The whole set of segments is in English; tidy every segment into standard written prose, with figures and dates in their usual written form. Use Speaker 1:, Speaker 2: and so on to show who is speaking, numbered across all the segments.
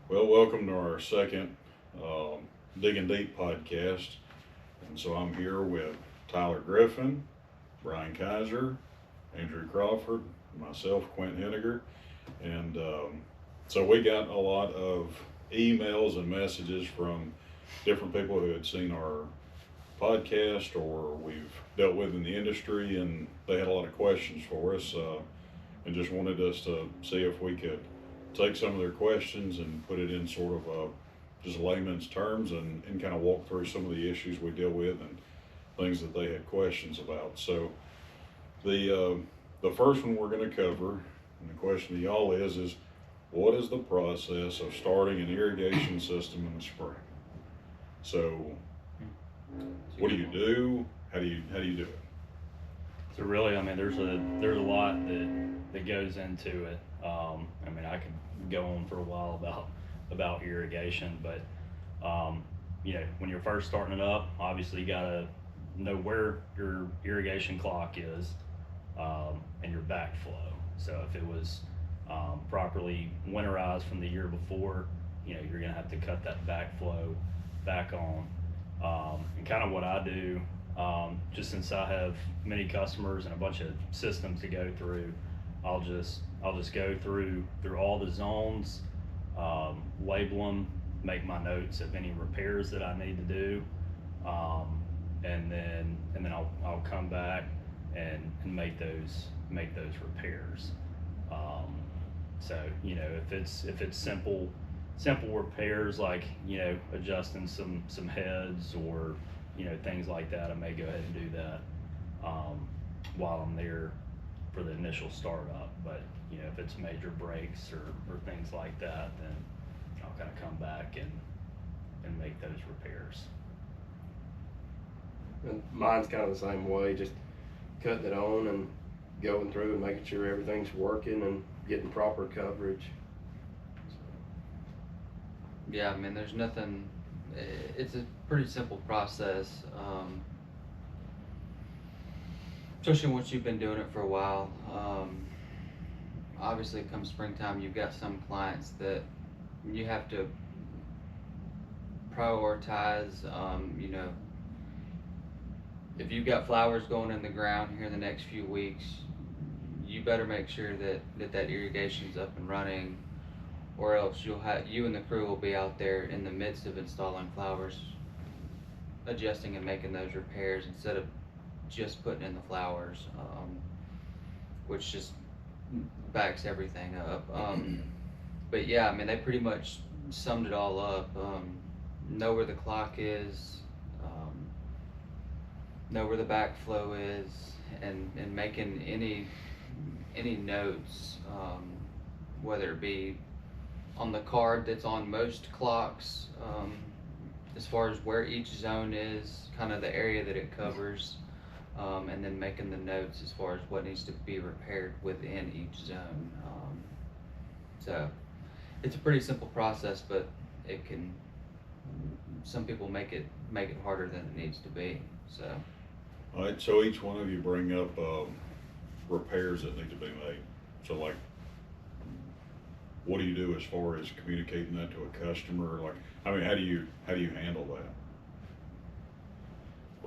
Speaker 1: Well, welcome to our second Digging Deep podcast. And so I'm here with Tyler Griffin, Brian Kaiser, Andrew Crawford, myself, Quint Henniger. And so we got a lot of emails and messages from different people who had seen our podcast or we've dealt with in the industry, and they had a lot of questions for us and just wanted us to see if we could take some of their questions and put it in sort of just layman's terms and kind of walk through some of the issues we deal with and things that they had questions about. So the first one we're going to cover, and the question to y'all is what is the process of starting an irrigation system in the spring? So what do you do? How do you do it?
Speaker 2: So really, I mean, there's a lot that goes into it. I mean, I could go on for a while about irrigation, but when you're first starting it up, obviously you gotta know where your irrigation clock is and your backflow. So if it was properly winterized from the year before, you're gonna have to cut that backflow back on. And kind of what I do, just since I have many customers and a bunch of systems to go through, I'll just go through all the zones, label them, make my notes of any repairs that I need to do, and then I'll come back and make those repairs. Um, so if it's simple repairs like adjusting some heads or things like that, I may go ahead and do that while I'm there for the initial startup. But if it's major breaks or things like that, then I'll kind of come back and make those repairs.
Speaker 3: And mine's kind of the same way, just cutting it on and going through and making sure everything's working and getting proper coverage.
Speaker 4: Yeah, I mean, there's nothing. It's a pretty simple process, especially once you've been doing it for a while. Obviously, come springtime, you've got some clients that you have to prioritize. If you've got flowers going in the ground here in the next few weeks, you better make sure that irrigation's up and running, or else you and the crew will be out there in the midst of installing flowers, adjusting and making those repairs instead of just putting in the flowers, which just backs everything up. But yeah, I mean, they pretty much summed it all up. Know where the clock is, know where the backflow is, and making any notes, whether it be on the card that's on most clocks, as far as where each zone is, kind of the area that it covers, and then making the notes as far as what needs to be repaired within each zone. So it's a pretty simple process, but some people make it harder than it needs to be. So.
Speaker 1: All right, so each one of you bring up repairs that need to be made. So like, what do you do as far as communicating that to a customer? Like, I mean, how do you handle that?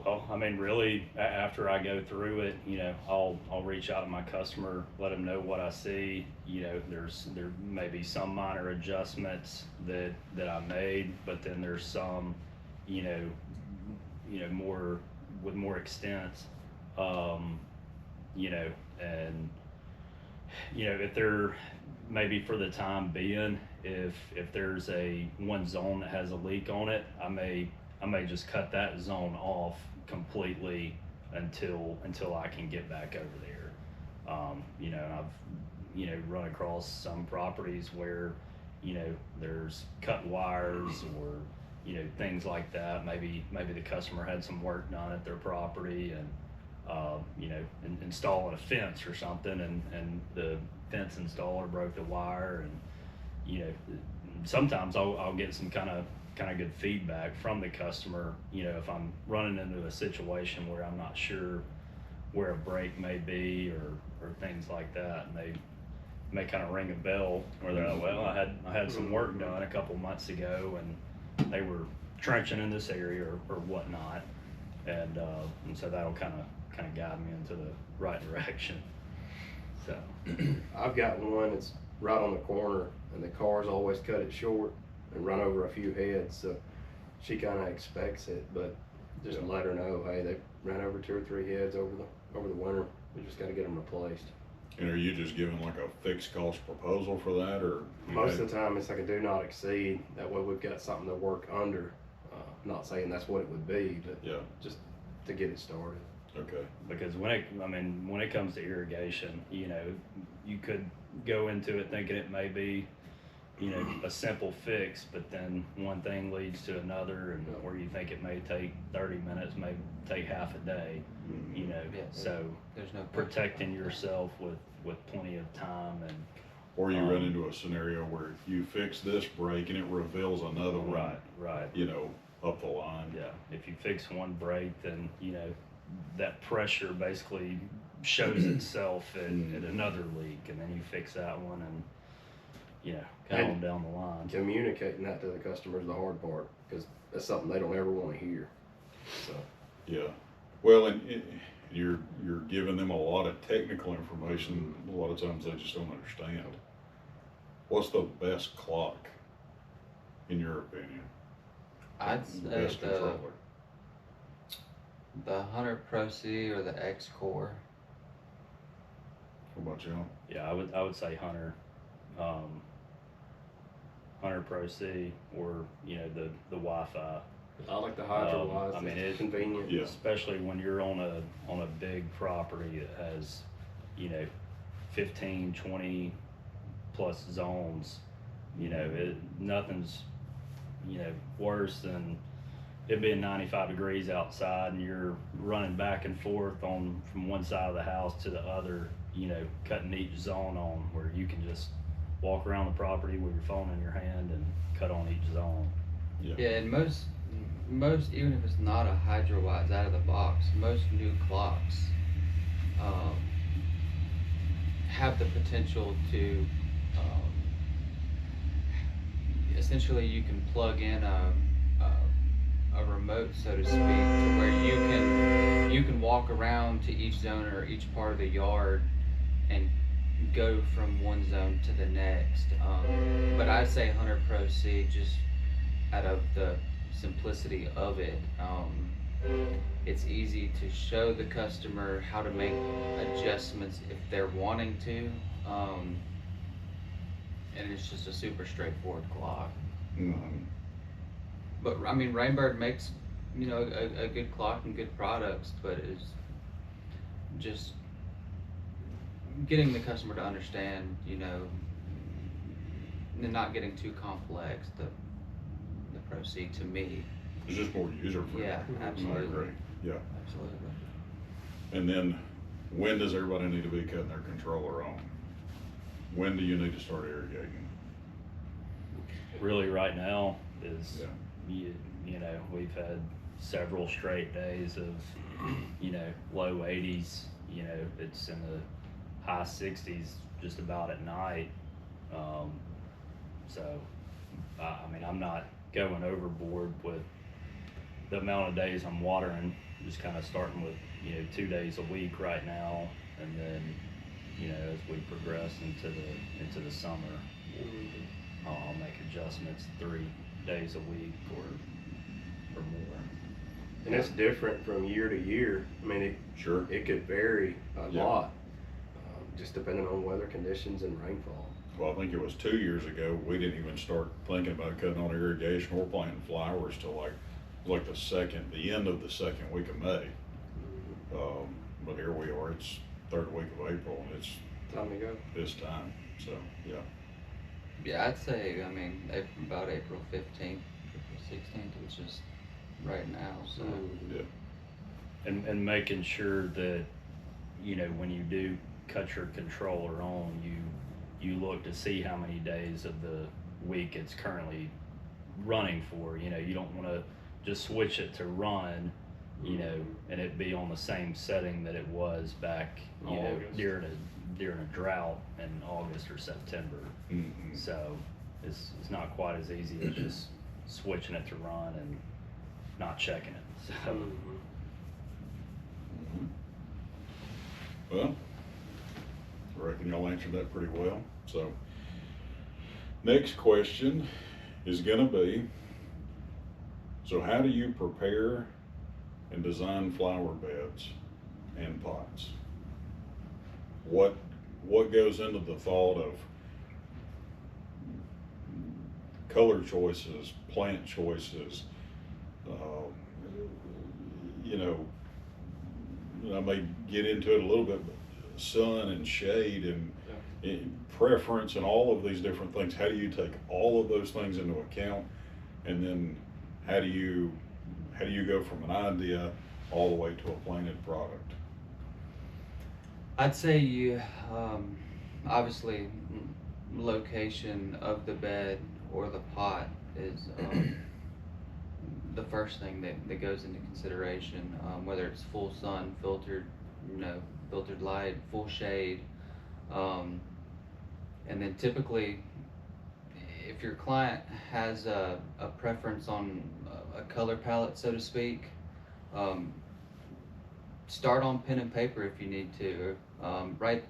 Speaker 2: Well, I mean, really, after I go through it, I'll reach out to my customer, let them know what I see. There may be some minor adjustments that I made, but then there's some, more with more extent, and if they're maybe for the time being, if there's a one zone that has a leak on it, I may just cut that zone off completely until I can get back over there. I've run across some properties where there's cut wires or things like that. Maybe the customer had some work done at their property and installing a fence or something, and the fence installer broke the wire, and sometimes I'll get some kind of good feedback from the customer, if I'm running into a situation where I'm not sure where a break may be or things like that, and may kind of ring a bell where they're like, well, I had some work done a couple months ago, and they were trenching in this area or whatnot, and so that'll kind of guide me into the right direction. So
Speaker 3: I've got one that's right on the corner, and the cars always cut it short and run over a few heads, so she kind of expects it, but just let her know, hey, they ran over 2 or 3 heads over the winter. We just got to get them replaced.
Speaker 1: And are you just giving like a fixed cost proposal for that, or?
Speaker 3: Most of the time, it's like a do not exceed. That way, we've got something to work under. Not saying that's what it would be, but
Speaker 1: Yeah,
Speaker 3: just to get it started.
Speaker 1: okay,
Speaker 2: because when it comes to irrigation, you know, you could go into it thinking it may be, you know, a simple fix, but then one thing leads to another, and where you think it may take 30 minutes, may take half a day, you know.
Speaker 4: Yeah.
Speaker 2: So
Speaker 4: There's no
Speaker 2: protecting yourself with plenty of time and
Speaker 1: or you run into a scenario where you fix this break and it reveals another one,
Speaker 2: right.
Speaker 1: you know, up the line.
Speaker 2: Yeah, if you fix one break, then, you know, that pressure basically shows itself at another leak, and then you fix that one, and, you know, kind of
Speaker 3: And
Speaker 2: down the line.
Speaker 3: Communicating that to the customer is the hard part, because that's something they don't ever want to hear. So
Speaker 1: Yeah, well, and you're giving them a lot of technical information. A lot of times they just don't understand. What's the best clock, in your opinion?
Speaker 4: I'd
Speaker 1: The
Speaker 4: say
Speaker 1: best controller.
Speaker 4: the Hunter Pro C or the X Core.
Speaker 1: What about you?
Speaker 2: Yeah, I would say Hunter, Hunter Pro C, or, you know, the Wi-Fi.
Speaker 3: I like the Hydro-Wise.
Speaker 2: I mean,
Speaker 3: It's
Speaker 2: it-
Speaker 3: convenient.
Speaker 1: Yeah.
Speaker 2: Especially when you're on a big property that has, you know, 15, 20 plus zones, you know, nothing's, you know, worse than it being 95 degrees outside and you're running back and forth from one side of the house to the other, you know, cutting each zone on, where you can just walk around the property with your phone in your hand and cut on each zone.
Speaker 4: Yeah, and most even if it's not a Hydro-Wise out of the box, most new clocks have the potential to essentially you can plug in a remote, so to speak, to where you can walk around to each zone or each part of the yard and go from one zone to the next. But I say Hunter Pro C just out of the simplicity of it. It's easy to show the customer how to make adjustments if they're wanting to, and it's just a super straightforward clock.
Speaker 1: Mhm.
Speaker 4: But I mean, Rainbird makes, you know, a good clock and good products, but it's just getting the customer to understand, you know, and not getting too complex. The Pro C to me,
Speaker 1: It's just more user friendly.
Speaker 4: yeah,
Speaker 1: I
Speaker 4: absolutely,
Speaker 1: agree, yeah.
Speaker 4: absolutely.
Speaker 1: And then, when does everybody need to be cutting their controller on? When do you need to start irrigating?
Speaker 2: Really, right now is,
Speaker 1: Yeah.
Speaker 2: you know, we've had several straight days of, you know, low 80s, you know, it's in the high 60s just about at night. So, I mean, I'm not going overboard with the amount of days I'm watering, just kind of starting with, you know, 2 days a week right now, and then, you know, as we progress into the summer, I'll make adjustments 3 days a week or more.
Speaker 3: And it's different from year to year. I mean,
Speaker 1: Sure.
Speaker 3: it could vary a
Speaker 1: Yeah.
Speaker 3: lot, just depending on weather conditions and rainfall.
Speaker 1: Well, I think it was 2 years ago, we didn't even start thinking about cutting on irrigation or planting flowers till like the end of the second week of May. But here we are, it's third week of April, and it's
Speaker 3: Time to go.
Speaker 1: this time, so, yeah.
Speaker 4: Yeah, I'd say, I mean, about April 15th, April 16th, which is right now, so.
Speaker 1: Yeah.
Speaker 2: And making sure that, you know, when you do cut your controller on, you look to see how many days of the week it's currently running for. You know, you don't want to just switch it to run you know, and it be on the same setting that it was back, you know,
Speaker 1: August.
Speaker 2: during a drought in August or September.
Speaker 1: Mhm.
Speaker 2: So it's not quite as easy as just switching it to run and not checking it. So
Speaker 1: Well, I reckon y'all answered that pretty well. So, next question is gonna be, so how do you prepare and design flower beds and pots? What goes into the thought of color choices, plant choices, you know, I may get into it a little bit, but sun and shade and preference and all of these different things. How do you take all of those things into account, and then how do you go from an idea all the way to a planted product?
Speaker 4: I'd say you, obviously, location of the bed or the pot is the first thing that goes into consideration, whether it's full sun, filtered, filtered light, full shade. And then typically, if your client has a preference on a color palette, so to speak, start on pen and paper if you need to. Write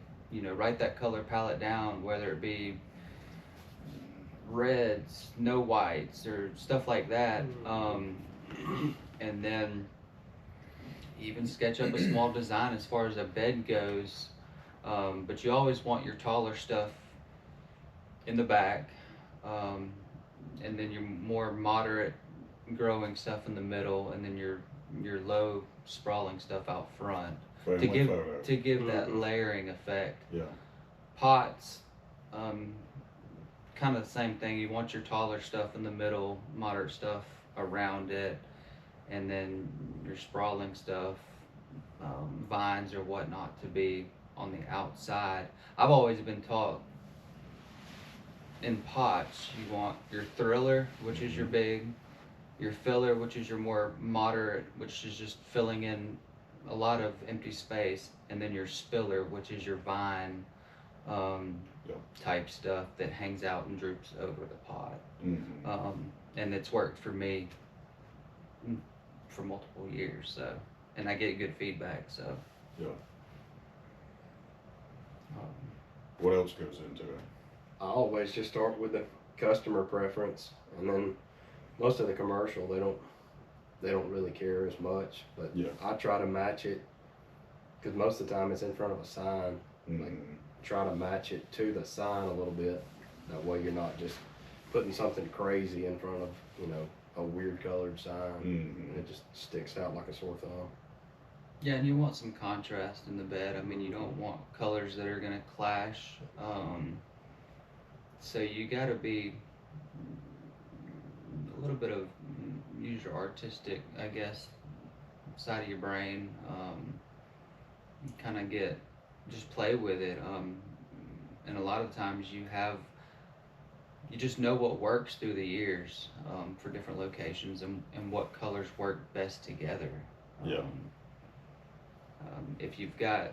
Speaker 4: that color palette down, whether it be reds, no whites, or stuff like that. And then even sketch up a small design as far as a bed goes. But you always want your taller stuff in the back, and then your more moderate growing stuff in the middle, and then your low sprawling stuff out front
Speaker 1: Family
Speaker 4: to
Speaker 1: photo.
Speaker 4: give that layering effect.
Speaker 1: Yeah.
Speaker 4: Pots, kind of the same thing. You want your taller stuff in the middle, moderate stuff around it, and then your sprawling stuff, vines or whatnot, to be on the outside. I've always been taught in pots, you want your thriller, which is your big, your filler, which is your more moderate, which is just filling in a lot of empty space, and then your spiller, which is your vine type stuff that hangs out and droops over the pot. And it's worked for me for multiple years, so, and I get good feedback, so.
Speaker 1: Yeah. What else goes into it?
Speaker 3: I always just start with the customer preference, and then most of the commercial, they don't really care as much, but
Speaker 1: Yeah.
Speaker 3: I try to match it, because most of the time it's in front of a sign. Like, try to match it to the sign a little bit. That way you're not just putting something crazy in front of, a weird colored sign. And it just sticks out like a sore thumb.
Speaker 4: Yeah, and you want some contrast in the bed. I mean, you don't want colors that are gonna clash. So you gotta be a little bit of, use your artistic, I guess, side of your brain. Kind of just play with it. And a lot of times you just know what works through the years, for different locations, and what colors work best together.
Speaker 1: Yeah.
Speaker 4: If you've got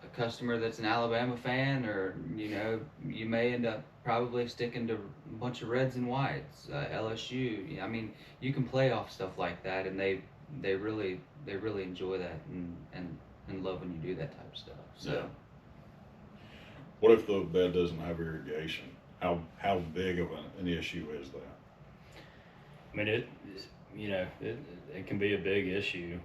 Speaker 4: a customer that's an Alabama fan, or you may end up probably sticking to a bunch of reds and whites, LSU. I mean, you can play off stuff like that, and they really enjoy that and love when you do that type of stuff. So.
Speaker 1: Yeah. What if the bed doesn't have irrigation? How big of an issue is that?
Speaker 2: I mean, it can be a big issue.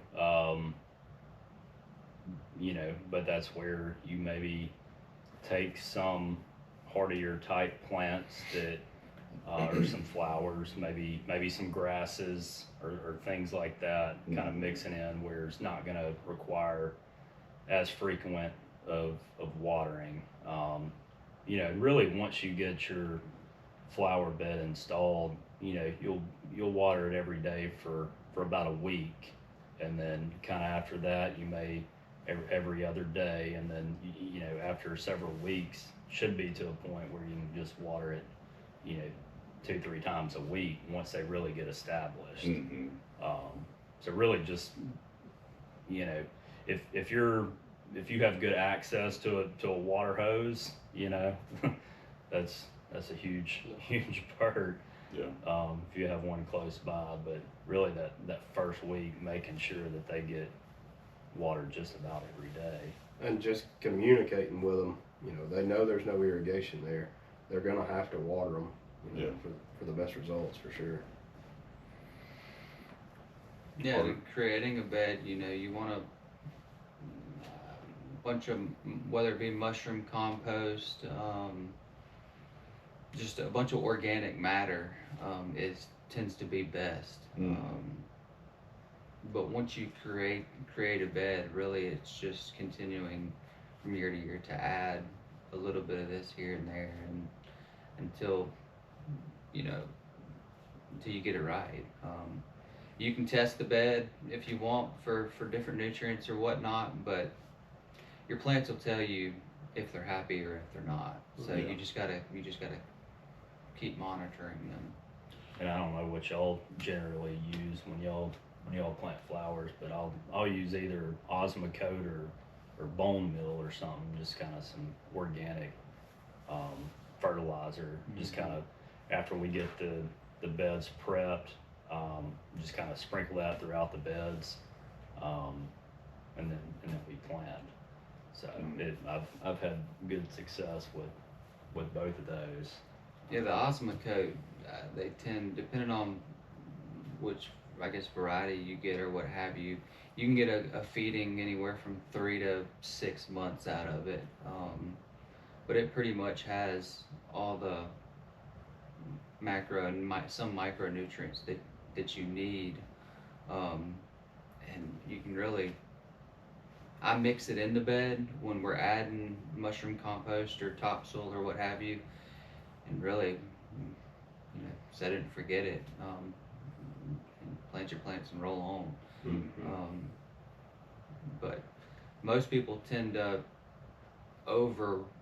Speaker 2: But that's where you maybe take some hardier type plants that, or some flowers, maybe some grasses or things like that, kind of mixing in where it's not going to require as frequent of watering. Really, once you get your flower bed installed, you'll water it every day for about a week, and then kind of after that you may every other day, and then after several weeks should be to a point where you can just water it 2-3 times a week once they really get established. so really just, you know, if you have good access to a water hose, you know, that's a huge part.
Speaker 1: Yeah.
Speaker 2: If you have one close by, but really that first week, making sure that they get water just about every day.
Speaker 3: And just communicating with them, you know, they know there's no irrigation there. They're gonna have to water them, you know,
Speaker 1: Yeah.
Speaker 3: for the best results for sure.
Speaker 4: Yeah,
Speaker 1: Or-
Speaker 4: creating a bed, you know, you want a bunch of, whether it be mushroom compost, just a bunch of organic matter, tends to be best.
Speaker 1: Mm.
Speaker 4: But once you create a bed, really it's just continuing from year to year to add a little bit of this here and there, and until you know, until you get it right. You can test the bed if you want for different nutrients or whatnot, but your plants will tell you if they're happy or if they're not. So
Speaker 1: Yeah.
Speaker 4: you just gotta keep monitoring them.
Speaker 2: And I don't know what y'all generally use when y'all plant flowers, but I'll use either Osmocote or bone meal or something, just kind of some organic fertilizer. Just kind of after we get the beds prepped, just kind of sprinkle that throughout the beds, and then we plant. So I've had good success with both of those.
Speaker 4: Yeah, the Osmocote, they tend, depending on which, I guess, variety you get or what have you, you can get a feeding anywhere from 3 to 6 months out of it. But it pretty much has all the macro and some micronutrients that you need. And you can really, I mix it in the bed when we're adding mushroom compost or topsoil or what have you, and really, you know, set it and forget it. And plant your plants and roll on.
Speaker 1: Mhm.
Speaker 4: But most people tend to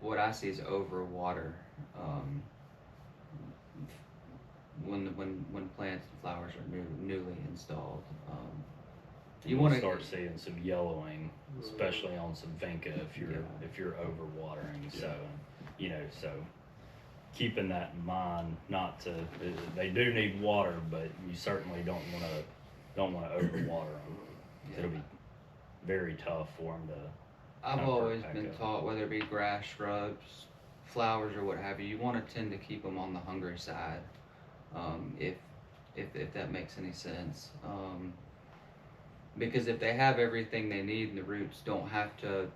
Speaker 4: what I see is over water when plants and flowers are newly installed. You
Speaker 2: You'll
Speaker 4: want to
Speaker 2: start seeing some yellowing, especially on some vinca
Speaker 4: Yeah.
Speaker 2: if you're over watering.
Speaker 1: Yeah.
Speaker 2: So, you know, so keeping that in mind, not to, they do need water, but you certainly don't want to overwater them. It'll be very tough for them to.
Speaker 4: I've
Speaker 2: Kind of
Speaker 4: always
Speaker 2: back
Speaker 4: been
Speaker 2: up.
Speaker 4: taught, whether it be grass, shrubs, flowers, or what have you, you want to tend to keep them on the hungry side, if that makes any sense. Because if they have everything they need and the roots don't have to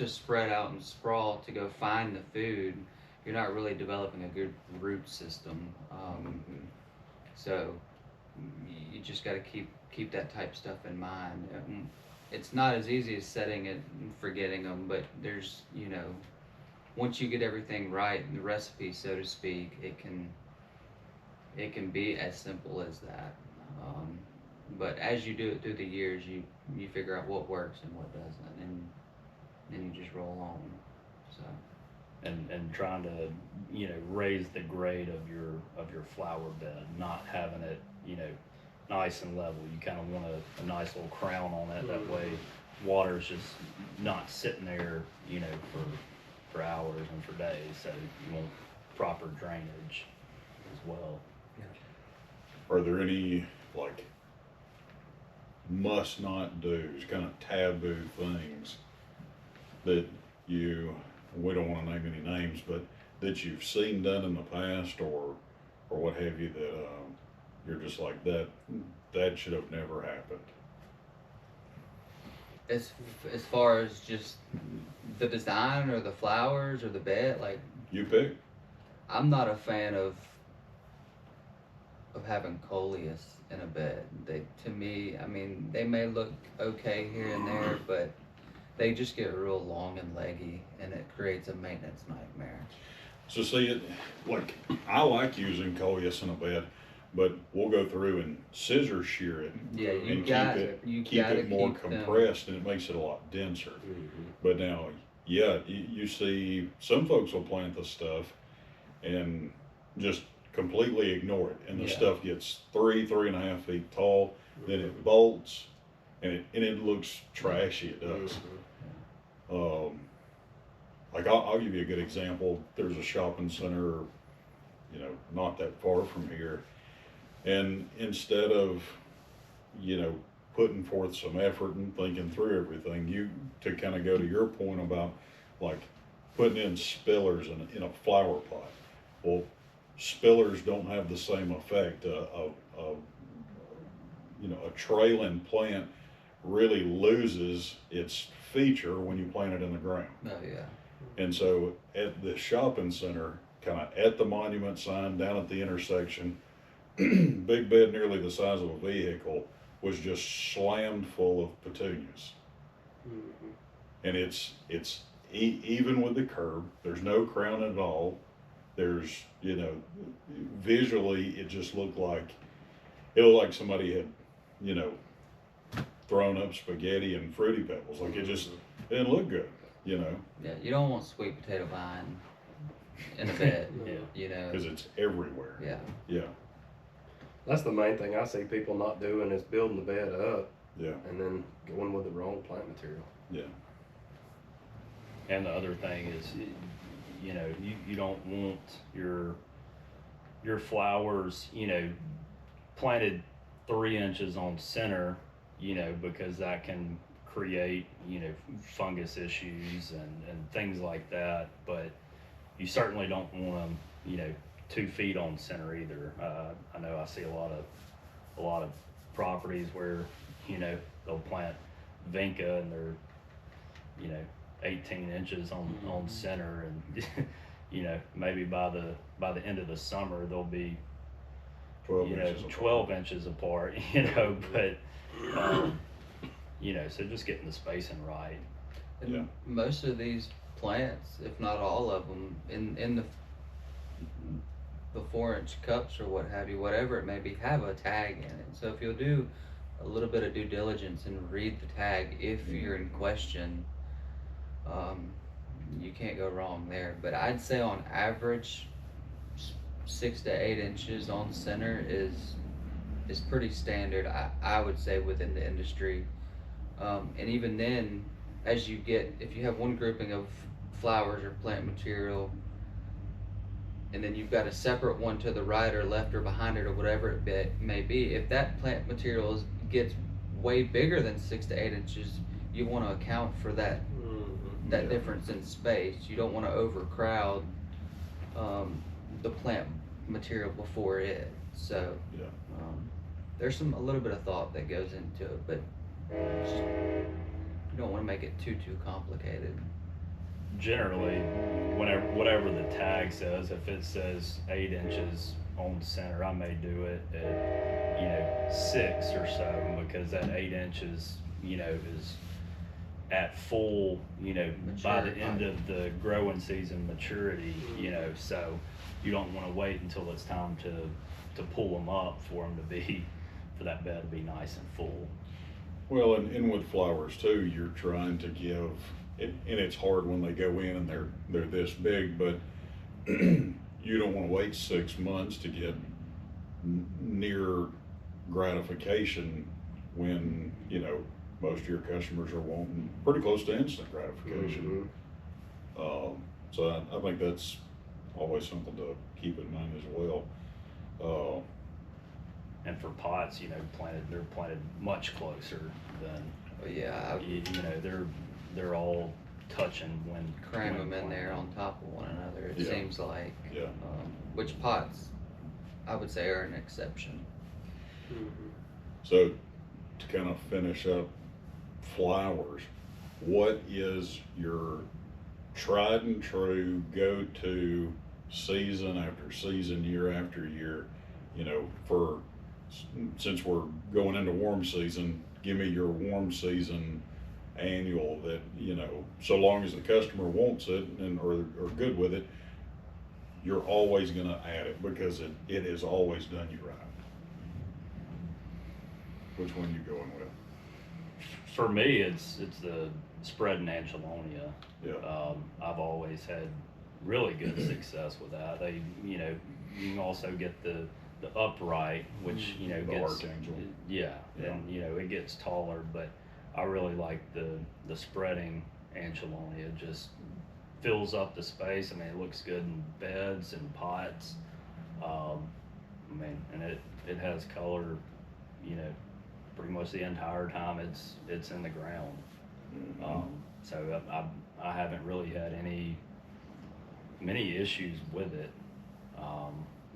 Speaker 4: spread out and sprawl to go find the food, you're not really developing a good root system. So you just got to keep that type stuff in mind. It's not as easy as setting it and forgetting them, but there's, you know, once you get everything right in the recipe, so to speak, it can be as simple as that. But as you do it through the years, you figure out what works and what doesn't, and then you just roll on. So.
Speaker 2: And trying to, you know, raise the grade of your flower bed, not having it, you know, nice and level. You kind of want a nice little crown on it. That way, water's just not sitting there, you know, for hours and for days. So you want proper drainage as well.
Speaker 1: Are there any like must not do's, kind of taboo things that we don't want to name any names, but that you've seen done in the past or what have you that you're just like that should have never happened?
Speaker 4: As far as just the design or the flowers or the bed, like,
Speaker 1: You pick.
Speaker 4: I'm not a fan of having coleus in a bed. To me, I mean, they may look okay here and there, but they just get real long and leggy, and it creates a maintenance nightmare.
Speaker 1: So see, like I like using coleus in a bed, but we'll go through and scissor shear it
Speaker 4: Yeah,
Speaker 1: and keep it more compressed, and it makes it a lot denser. But now, yeah, you see some folks will plant the stuff and just completely ignore it, and the
Speaker 4: Yeah.
Speaker 1: stuff gets 3.5 feet tall, then it bolts, and it looks trashy. It does. Like I'll give you a good example. There's a shopping center, you know, not that far from here, and instead of, you know, putting forth some effort and thinking through everything, you to kind of go to your point about like putting in spillers in a flower pot. Well, spillers don't have the same effect. You know, a trailing plant really loses its feature when you plant it in the ground.
Speaker 4: Oh, yeah.
Speaker 1: And so at the shopping center, kind of at the monument sign down at the intersection, big bed nearly the size of a vehicle was just slammed full of petunias. And it's even with the curb, there's no crown at all. There's, you know, visually it just looked like somebody had, you know, thrown up spaghetti and Fruity Pebbles. Like it didn't look good, you know.
Speaker 4: Yeah, you don't want sweet potato vine in a bed,
Speaker 2: Yeah.
Speaker 4: you know.
Speaker 1: Because it's everywhere.
Speaker 4: Yeah.
Speaker 1: Yeah,
Speaker 3: That's the main thing I see people not doing is building the bed up
Speaker 1: yeah,
Speaker 3: and then going with the wrong plant material.
Speaker 1: yeah.
Speaker 2: And the other thing is, you know, you don't want your flowers, you know, planted 3 inches on center, you know, because that can create, you know, fungus issues and things like that. But you certainly don't want them, you know, 2 feet on center either. I know I see a lot of properties where, you know, they'll plant vinca and they're, you know, 18 inches on center, and you know, maybe by the end of the summer they'll be
Speaker 1: 12
Speaker 2: you know
Speaker 1: inches apart.
Speaker 2: 12 inches apart, you know. But you know, so just getting the spacing right.
Speaker 4: And
Speaker 1: Yeah.
Speaker 4: most of these plants, if not all of them, in the 4-inch cups or what have you, whatever it may be, have a tag in it. So if you'll do a little bit of due diligence and read the tag, if you're in question, you can't go wrong there. But I'd say on average, 6 to 8 inches on center is pretty standard. I would say within the industry, and even then, as you get, if you have one grouping of flowers or plant material, and then you've got a separate one to the right or left or behind it or whatever it may be, if that plant material gets way bigger than 6 to 8 inches, you want to account for that
Speaker 1: Yeah.
Speaker 4: difference in space. You don't want to overcrowd the plant material before it. So
Speaker 1: Yeah.
Speaker 4: there's a little bit of thought that goes into it, but just, you don't want to make it too complicated.
Speaker 2: Generally, whatever the tag says, if it says 8 inches on center, I may do it at, you know, 6 or so, because that 8 inches, you know, is at full, you know, by the end of the growing season maturity, you know. So you don't want to wait until it's time to pull them up for that bed to be nice and full.
Speaker 1: Well, and with flowers too, you're trying to give it, and it's hard when they go in and they're this big, but you don't want to wait 6 months to get near gratification when, you know, most of your customers are wanting pretty close to instant gratification. So I think that's always something to keep in mind as well.
Speaker 2: And for pots, you know, they're planted much closer than,
Speaker 4: But yeah,
Speaker 2: you know, they're all touching when
Speaker 4: cram
Speaker 2: when
Speaker 4: them in there
Speaker 2: planted.
Speaker 4: on top of one another, it
Speaker 1: Yeah.
Speaker 4: seems like.
Speaker 1: Yeah.
Speaker 4: Which pots, I would say, are an exception.
Speaker 1: So to kind of finish up flowers, what is your tried and true go-to season after season, year after year, you know, since we're going into warm season, give me your warm season annual that, you know, so long as the customer wants it and or good with it, you're always going to add it because it has always done you right. Which one you going with?
Speaker 2: For me, it's the spread and Angelonia.
Speaker 1: Yeah.
Speaker 2: I've always had really good success with that. You know, you can also get the the upright, which you know
Speaker 1: The
Speaker 2: gets
Speaker 1: Archangel.
Speaker 2: yeah,
Speaker 1: Yeah.
Speaker 2: and you know it gets taller. But I really like the spreading Angeloni. It just fills up the space. I mean, it looks good in beds and pots. I mean, and it has color. You know, pretty much the entire time it's in the ground. So I haven't really had many issues with it.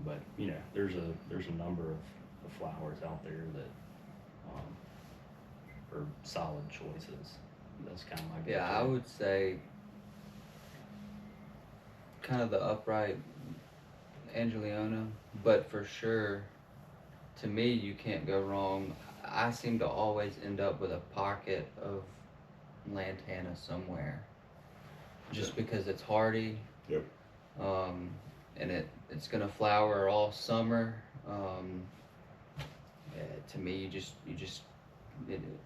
Speaker 2: But you know, there's a number of flowers out there that are solid choices. That's kind of my
Speaker 4: Yeah, I
Speaker 2: go-to.
Speaker 4: would say kind of the upright Angeliona, but for sure, to me, you can't go wrong. I seem to always end up with a pocket of lantana somewhere, just because it's hardy.
Speaker 1: Yep.
Speaker 4: And it's gonna flower all summer. Yeah, to me, you just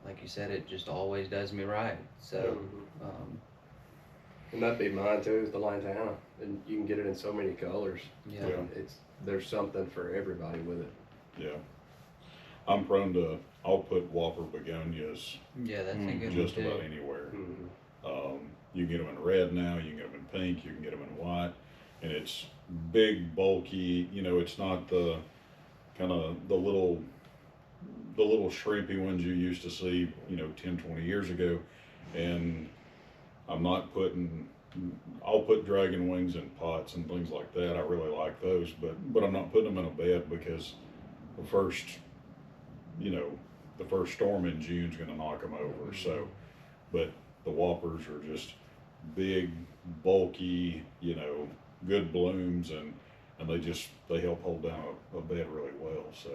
Speaker 4: like you said, it just always does me right. So,
Speaker 3: And that'd be mine too, is the lantana, and you can get it in so many colors.
Speaker 4: yeah.
Speaker 1: Yeah.
Speaker 3: There's something for everybody with it.
Speaker 1: Yeah. I'm prone to, I'll put Whopper begonias
Speaker 4: Yeah, that's a
Speaker 2: Mm,
Speaker 4: good
Speaker 1: just
Speaker 4: one too.
Speaker 1: about anywhere.
Speaker 3: Mhm.
Speaker 1: You can get them in red now, you can get them in pink, you can get them in white, and it's big, bulky, you know, it's not the kind of the little shrimpy ones you used to see, you know, 10, 20 years ago. And I'm not putting, I'll put dragon wings in pots and things like that. I really like those, but I'm not putting them in a bed because the first, you know, the first storm in June's going to knock them over. So, but the Whoppers are just big, bulky, you know, good blooms, and they help hold down a bed really well. So,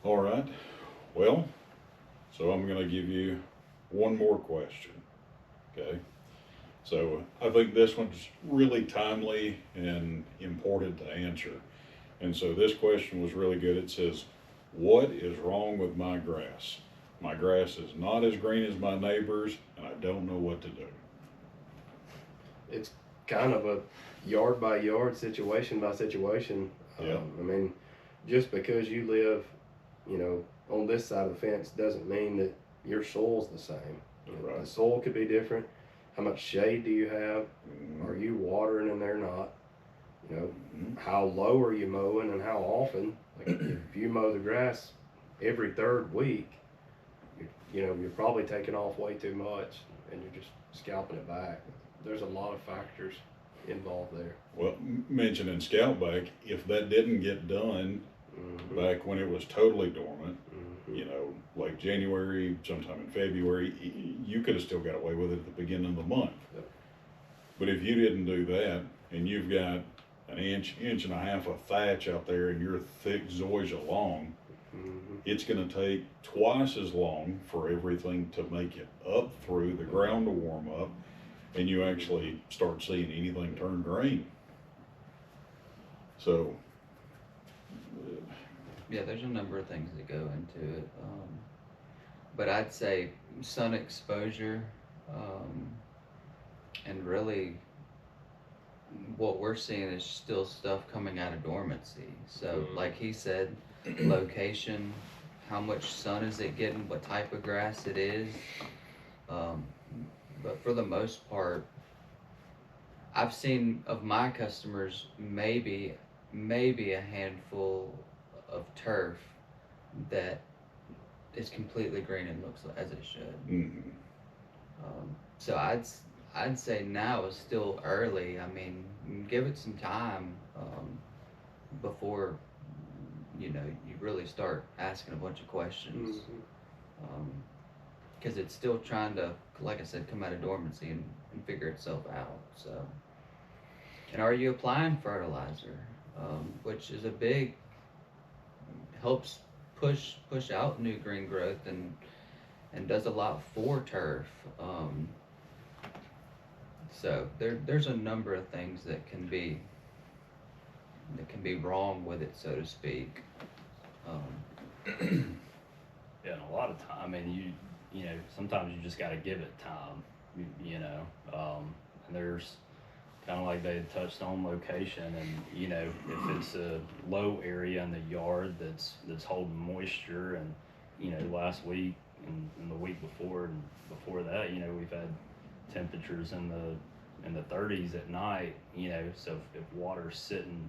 Speaker 1: all right, well, so I'm going to give you one more question. Okay, so I think this one's really timely and important to answer. And so this question was really good. It says, what is wrong with my grass? My grass is not as green as my neighbor's, and I don't know what to do.
Speaker 3: It's kind of a yard by yard, situation by situation.
Speaker 1: Yeah.
Speaker 3: I mean, just because you live, you know, on this side of the fence doesn't mean that your soil's the same.
Speaker 1: Right.
Speaker 3: The soil could be different. How much shade do you have?
Speaker 1: Mhm.
Speaker 3: Are you watering and they're not? You know,
Speaker 1: Mhm.
Speaker 3: how low are you mowing and how often? Like if you mow the grass every third week, you're probably taking off way too much and you're just scalping it back. There's a lot of factors involved there.
Speaker 1: Well, mentioning Scoutback, if that didn't get done
Speaker 3: Mhm.
Speaker 1: back when it was totally dormant,
Speaker 3: Mhm.
Speaker 1: you know, like January, sometime in February, you could have still got away with it at the beginning of the month.
Speaker 3: Yep.
Speaker 1: But if you didn't do that, and you've got an inch and a half of thatch out there and your thick zoysia lawn,
Speaker 3: Mhm.
Speaker 1: it's going to take twice as long for everything to make it up through the ground to warm up, and you actually start seeing anything turn green. So,
Speaker 4: Yeah, there's a number of things that go into it. But I'd say sun exposure, and really what we're seeing is still stuff coming out of dormancy. So, like he said, location, how much sun is it getting, what type of grass it is. But for the most part, I've seen of my customers maybe a handful of turf that is completely green and looks as it should.
Speaker 1: mhm.
Speaker 4: So I'd say now is still early. I mean, give it some time before you really start asking a bunch of questions,
Speaker 3: Mhm.
Speaker 4: because it's still trying to, like I said, come out of dormancy and figure itself out. So, and are you applying fertilizer, which is a big helps push out new green growth and does a lot for turf. So there's a number of things that can be wrong with it, so to speak.
Speaker 2: Yeah, and a lot of time. I mean, you know, sometimes you just got to give it time. You know, and there's kind of like they had touched on location, and you know, if it's a low area in the yard that's holding moisture, and you know, last week and the week before and before that, you know, we've had temperatures in the 30s at night, you know, so if water's sitting,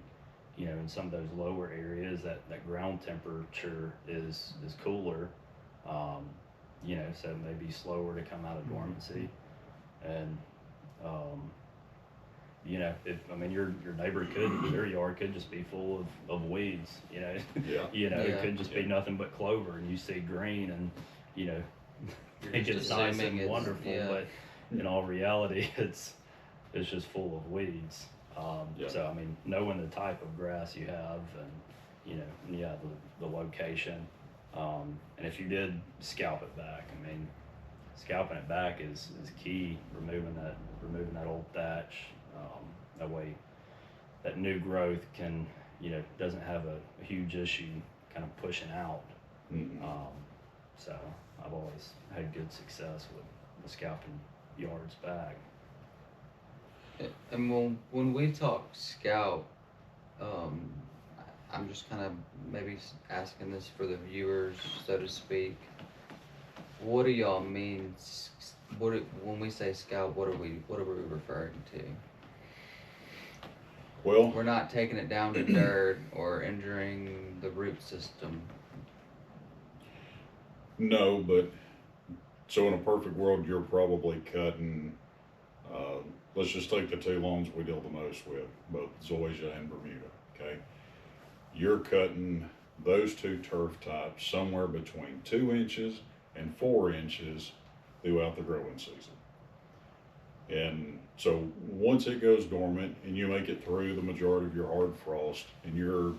Speaker 2: you know, in some of those lower areas, that ground temperature is cooler, you know, so it may be slower to come out of dormancy. And you know, I mean, your neighbor could, their yard could just be full of weeds, you know.
Speaker 1: Yeah.
Speaker 2: You know,
Speaker 4: Yeah.
Speaker 2: it could just be nothing but clover, and you see green, and you know,
Speaker 4: You're
Speaker 2: think
Speaker 4: just
Speaker 2: it's nice
Speaker 4: assuming
Speaker 2: and
Speaker 4: it's-
Speaker 2: wonderful,
Speaker 4: yeah.
Speaker 2: but in all reality, it's just full of weeds.
Speaker 1: Yeah.
Speaker 2: So I mean, knowing the type of grass you have, and you know, and yeah, the location, and if you did scalp it back, I mean, scalping it back is key. Removing that old thatch, that way, that new growth can, you know, doesn't have a huge issue kind of pushing out.
Speaker 1: Mhm.
Speaker 2: So I've always had good success with scalping yards back.
Speaker 4: And when we talk scout, I'm just kind of maybe asking this for the viewers, so to speak. What do y'all mean? When we say scout, what are we referring to?
Speaker 1: Well,
Speaker 4: We're not taking it down to dirt or injuring the root system.
Speaker 1: no, but so in a perfect world, you're probably cutting. Let's just take the two lawns we deal the most with, both Zoysia and Bermuda. Okay, you're cutting those two turf types somewhere between 2 inches and 4 inches throughout the growing season. And so once it goes dormant and you make it through the majority of your hard frost, and you're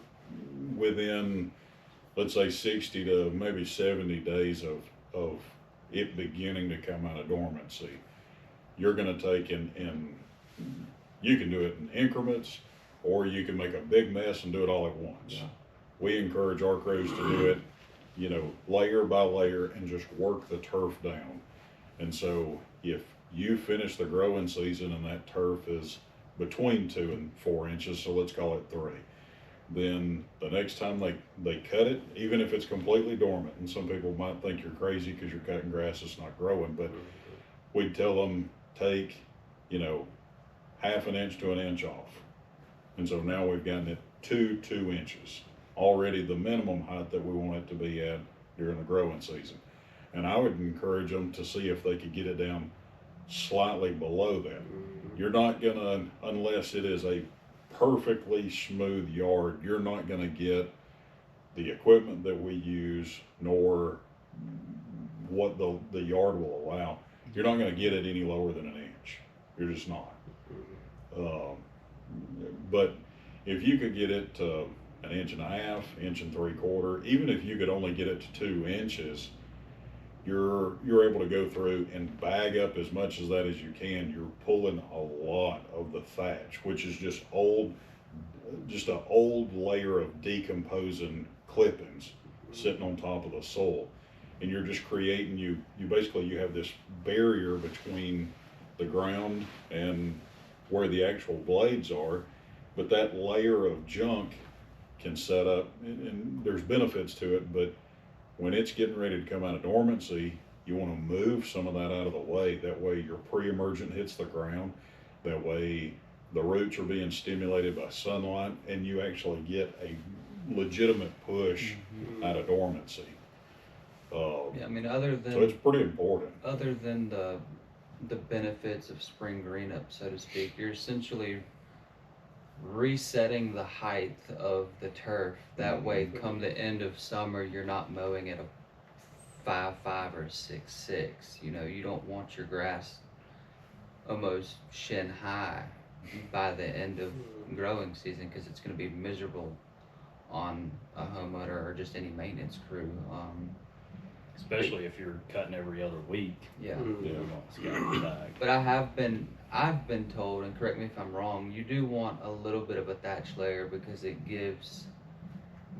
Speaker 1: within, let's say, 60 to maybe 70 days of it beginning to come out of dormancy, you're going to take and you can do it in increments, or you can make a big mess and do it all at once.
Speaker 3: Yeah.
Speaker 1: We encourage our crews to do it, you know, layer by layer, and just work the turf down. And so if you finish the growing season and that turf is between 2 and 4 inches, so let's call it 3, then the next time they cut it, even if it's completely dormant, and some people might think you're crazy because you're cutting grass that's not growing, but we'd tell them take, you know, 1/2 inch to 1 inch off. And so now we've gotten it to 2 inches, already the minimum height that we want it to be at during the growing season. And I would encourage them to see if they could get it down slightly below that. You're not gonna, unless it is a perfectly smooth yard, you're not gonna get the equipment that we use, nor what the yard will allow. You're not gonna get it any lower than 1 inch. You're just not. But if you could get it to 1.5 inches, 1.75 inches, even if you could only get it to 2 inches, you're able to go through and bag up as much as that as you can. You're pulling a lot of the thatch, which is just an old layer of decomposing clippings sitting on top of the soil. And you're just creating, you basically, you have this barrier between the ground and where the actual blades are, but that layer of junk can set up, and there's benefits to it, but when it's getting ready to come out of dormancy, you want to move some of that out of the way. That way your pre-emergent hits the ground. That way the roots are being stimulated by sunlight, and you actually get a legitimate push out of dormancy.
Speaker 4: Yeah, I mean, other than
Speaker 1: So it's pretty important.
Speaker 4: other than the benefits of spring green up, so to speak, you're essentially resetting the height of the turf. That way, come the end of summer, you're not mowing at a 5.5 or 6.6. You know, you don't want your grass almost shin high by the end of growing season, because it's going to be miserable on a homeowner or just any maintenance crew.
Speaker 2: Especially if you're cutting every other week.
Speaker 4: Yeah.
Speaker 2: You don't scalp it back.
Speaker 4: But I've been told, and correct me if I'm wrong, you do want a little bit of a thatch layer because it gives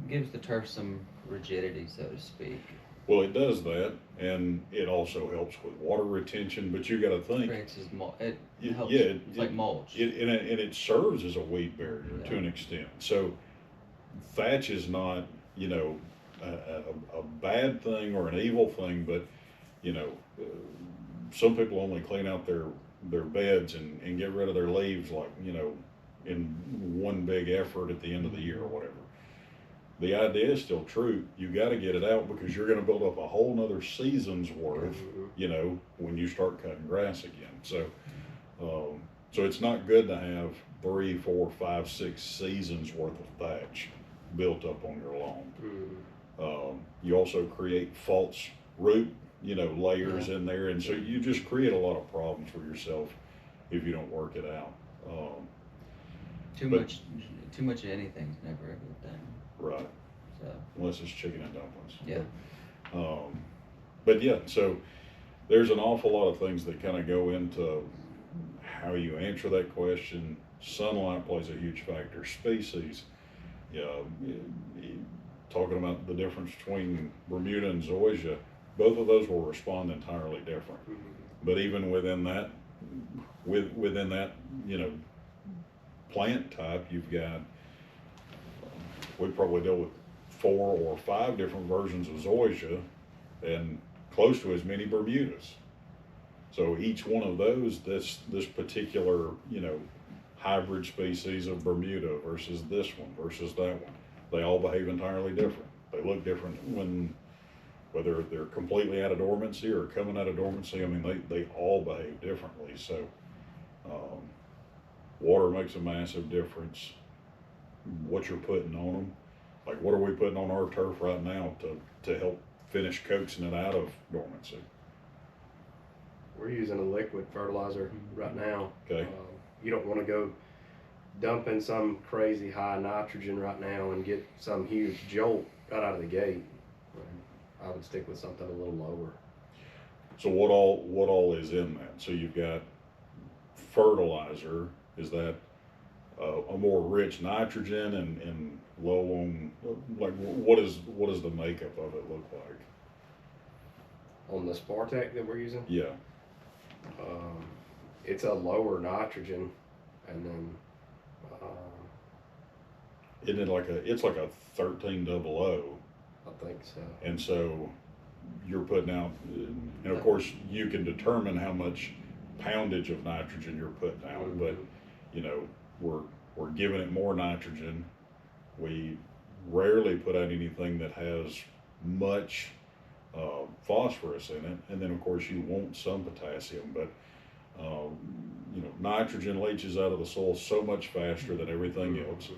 Speaker 4: the turf some rigidity, so to speak.
Speaker 1: Well, it does that, and it also helps with water retention. But you got to think,
Speaker 4: Creates as it
Speaker 1: it,
Speaker 4: helps.
Speaker 1: yeah,
Speaker 4: It's like mulch.
Speaker 1: and it serves as a weed barrier to
Speaker 4: Yeah.
Speaker 1: an extent. So thatch is not, you know, a bad thing or an evil thing, but you know, some people only clean out their beds and get rid of their leaves, like, you know, in one big effort at the end of the year or whatever. The idea is still true. You got to get it out because you're going to build up a whole nother season's worth, you know, when you start cutting grass again. So it's not good to have 3, 4, 5, 6 seasons worth of thatch built up on your lawn. You also create false root, you know, layers in there, and so you just create a lot of problems for yourself if you don't work it out.
Speaker 4: Too
Speaker 1: but-
Speaker 4: much of anything's never a good thing.
Speaker 1: Right,
Speaker 4: So
Speaker 1: unless it's chicken and dumplings.
Speaker 4: yeah.
Speaker 1: But yeah, so there's an awful lot of things that kind of go into how you answer that question. Sunlight plays a huge factor. Species, yeah, talking about the difference between Bermuda and Zoysia, both of those will respond entirely different. But even within that, within that, you know, plant type, you've got, we probably deal with 4 or 5 different versions of Zoysia and close to as many Bermudas. So each one of those, this particular, you know, hybrid species of Bermuda versus this one versus that one, they all behave entirely different. They look different whether they're completely out of dormancy or coming out of dormancy. I mean, they all behave differently. So water makes a massive difference. What you're putting on them, like what are we putting on our turf right now to help finish coaxing it out of dormancy?
Speaker 3: We're using a liquid fertilizer right now.
Speaker 1: Okay.
Speaker 3: You don't want to go dumping some crazy high nitrogen right now and get some huge jolt right out of the gate. I would stick with something a little lower.
Speaker 1: So what all is in that? So you've got fertilizer. Is that a more rich nitrogen and low on, like, what does the makeup of it look like?
Speaker 3: On the Spartec that we're using,
Speaker 1: Yeah.
Speaker 3: it's a lower nitrogen, and then
Speaker 1: Isn't it like it's like a 1300,
Speaker 3: I think so.
Speaker 1: and so you're putting out, and of course you can determine how much poundage of nitrogen you're putting out, but you know, we're giving it more nitrogen. We rarely put out anything that has much phosphorus in it, and then of course you want some potassium, but you know, nitrogen leaches out of the soil so much faster than everything else.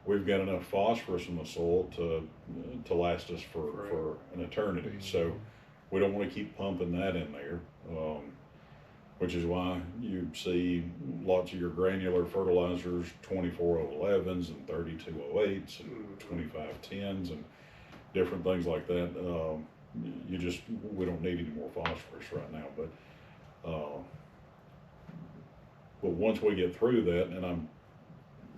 Speaker 1: We've got enough phosphorus in the soil to last us for an eternity. So we don't want to keep pumping that in there, which is why you see lots of your granular fertilizers, 24-011s and 32-08s and 25-10s and different things like that. We don't need any more phosphorus right now, but once we get through that, and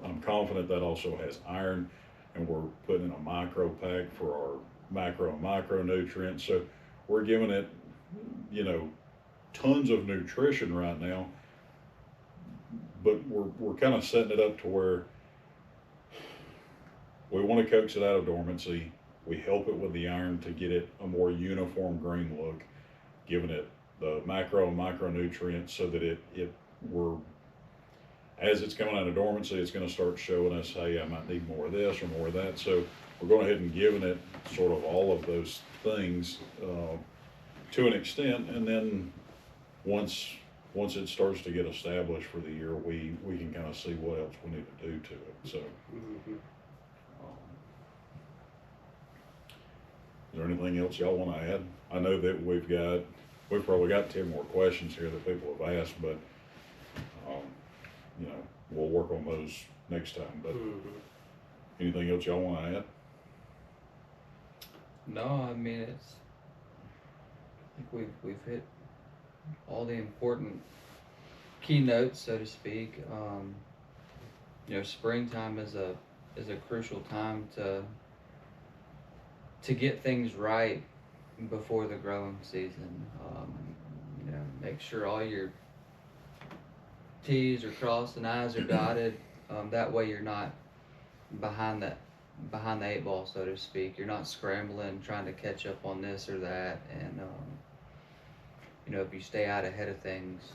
Speaker 1: I'm confident that also has iron, and we're putting in a micro pack for our macro and micronutrients. So we're giving it, you know, tons of nutrition right now, but we're kind of setting it up to where we want to coax it out of dormancy. We help it with the iron to get it a more uniform green look, giving it the macro and micronutrients so that as it's coming out of dormancy, it's going to start showing us, hey, I might need more of this or more of that. So we're going ahead and giving it sort of all of those things to an extent, and then once it starts to get established for the year, we can kind of see what else we need to do to it. So, is there anything else y'all want to add? I know that we've probably got 10 more questions here that people have asked, but you know, we'll work on those next time. But anything else y'all want to add?
Speaker 4: No, I mean I think we've hit all the important keynotes, so to speak. You know, springtime is a crucial time to get things right before the growing season. You know, make sure all your T's are crossed and I's are dotted. That way you're not behind the eight ball, so to speak. You're not scrambling trying to catch up on this or that, and you know, if you stay out ahead of things,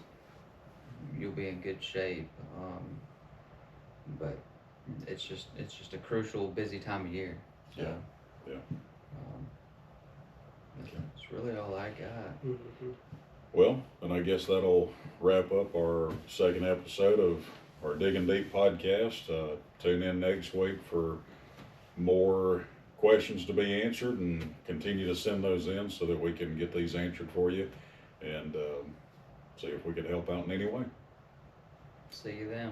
Speaker 4: you'll be in good shape. But it's just a crucial, busy time of year. So,
Speaker 1: Yeah, yeah.
Speaker 4: That's really all I got.
Speaker 3: Mhm.
Speaker 1: Well, and I guess that'll wrap up our second episode of our Digging Deep podcast. Tune in next week for more questions to be answered, and continue to send those in so that we can get these answered for you, and see if we can help out in any way.
Speaker 4: See you then.